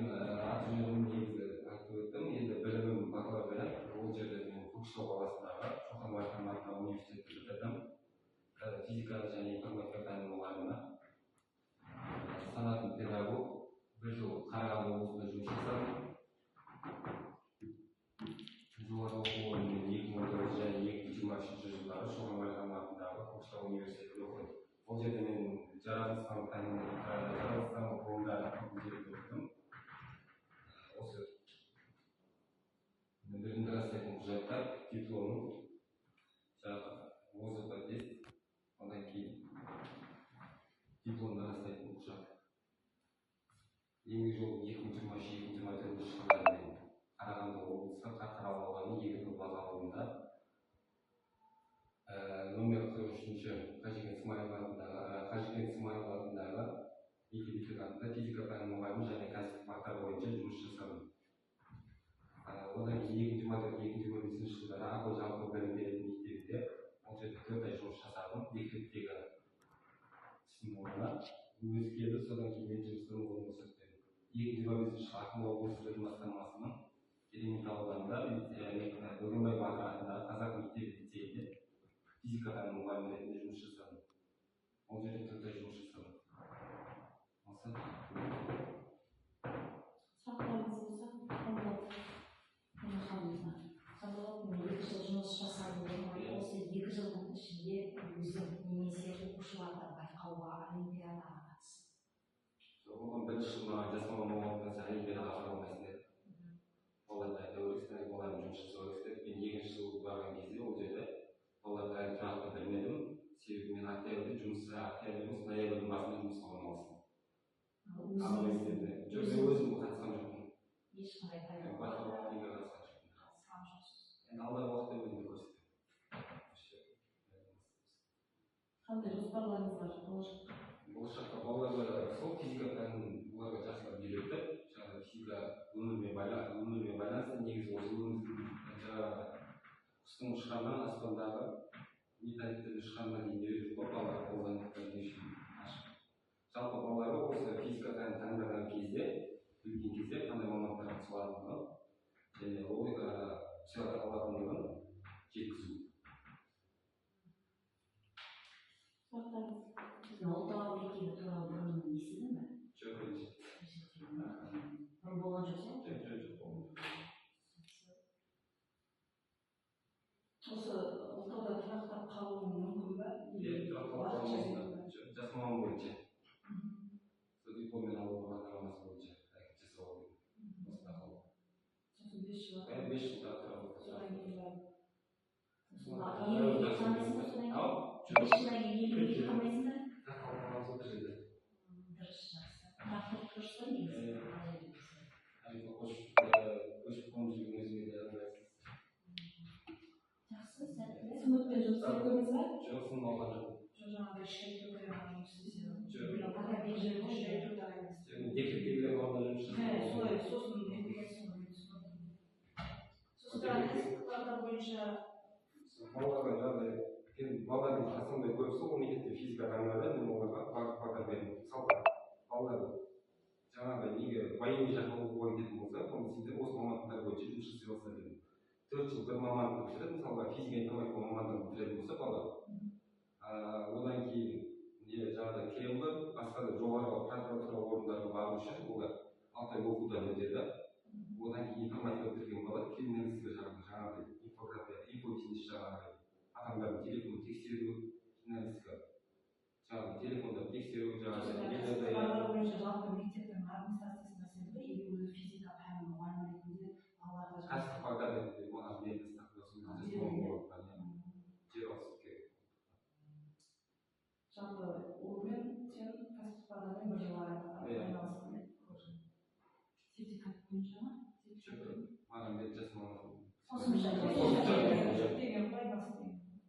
аты жөнін негізі айтып өттім. Енді білімім бакалавриат, ол жерде мен Көкшетау қаласындағы Шоқан Уалиханов атындағы университетті бітірдім. Физика және информатика пәнінің мұғалімі. Санатын педагог. 1 жыл Қарағанды облысында жұмыс жасадым. Жоғары оқу орнымен 2019 және 2023 жылдары Шоқан Уалиханов атындағы Көкшетау университетінде оқыдым. Ол жерде мен жаратылыстану ғылымдары факультетінде оқыдым. Осы білімді растайтын құжаттар, дипломым, озық тест, одан кейін дипломды растайтын құжат. Еңбек жолы 2023-2024 жылдары мен Қарағанды облысы Қарқаралы ауданы Егінді базалығында номер 43-ші Қажыкен Смайылов атындағы мектеп-интернатында физика пәнінің мұғалімі және кәсіптік бағыттар бойынша жұмыс жасадым. Одан кейін 2024-2025 жылдары Ақыл жалпы білім беретін мектебінде ол жерде 4 ай жұмыс жасадым. Декреттегі істің орнына өзі келді, содан кейін мен жұмыстың орнын босаттым. 2025 жылы Ақмола облыстық білім басқармасының Ерейментау ауданында Бөгенбай Батыр атындағы қазақ мектеп-лицейінде физика пәнінің мұғалімі ретінде жұмыс жасадым. Ол жерде 4 ай жұмыс жасадым. Жұмыс жасадым. Осы 2 жылдың ішінде өзің немесе оқушыларды байқауға, олимпиадаға қатысып. Оған 1 жыл маған жас маман болғандықтан сәл олимпиадаға қатыса алмайсың. Оларда теоретикалық мұғалім жұмыс жасау керек. Мен 2-ші жыл барған кезде ол жерде оларды тұрақты білмедім. Себебі мен октябрьде жұмысқа, ноябрьдің басында жұмысқа орналастым. Өзім қатысқан жоқпын. Ешқандай байқауға алдағы уақытта өзімді көрсетемін. Қандай жоспарларыңыз бар? Болашақта балаларға сол физика пәнін оларға жақсылап үйретіп, жаңағы физика өмірмен байланысты негізі осы өмірдің жаңағы құстың ұшқаннан аспандағы металликтердің ұшқанына дейін үйретіп қойып, балаларға қолданып үшін ашық. Жалпы балаларға осы физика пәнін таңдаған кезде, білген кезде қандай мамандықтарға түсетіндігін және түсіре алатындығын жеткізу. Ұлттағы мектебі туралы бұрын естідің бе? Жоқ, бұрын болған жоқ па? Жоқ, болған. Осы ұлттауда тұрақтап қалуың мүмкін бе? Жас маман бойынша. Сол дипломмен алу бағдарламасы бойынша жасау алу. Осында қалу. 5 жылда тұрады. Балалардың қасымда көбісі ол мектепте физика таңдады, мен оларға бағдар бердім. Балалар жаңағы егер военный жаққа оқуға кететін болса, онда сендер осы мамандықтар бойынша жұмыс жасай аласыңдар дедім. 4 жыл бір мамандық бітіріп, мысалға физика информатика мамандығын бітіретін болса бала, одан кейін жаңағы кремлі басқа да жоғары прокуратура орындарға бару үшін олар 6 ай оқудан өтеді. Одан кейін информатика бітірген бала криминалистика жаңағы инфография, инфобизнес жаңағы адамдардың телефонын тексеру, журналистика, жаңағы телефондарды тексеру, жаңағы бойынша жалпы мектептің администрациясында сен бе, или өзі физика пәнінің мұғалімі ретінде балаларға кәсіптік бағдар ретінде маған берді жер алысып керек. Жалпы онымен сен кәсіптік бағдармен 1 жыл айналыстың. Сертификат бойынша ма? Маған берді жас маман. Қосымша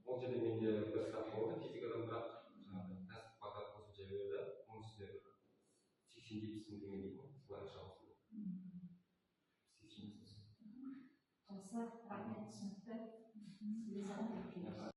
ол жерде менде бір сағат болды, физикадан бірақ кәсіптік бағдар қосымша берді. Оның үстіне 80-70 мың теңге дейді ғой, солай ақша қосылды. Жақсы, рахмет, түсінікті.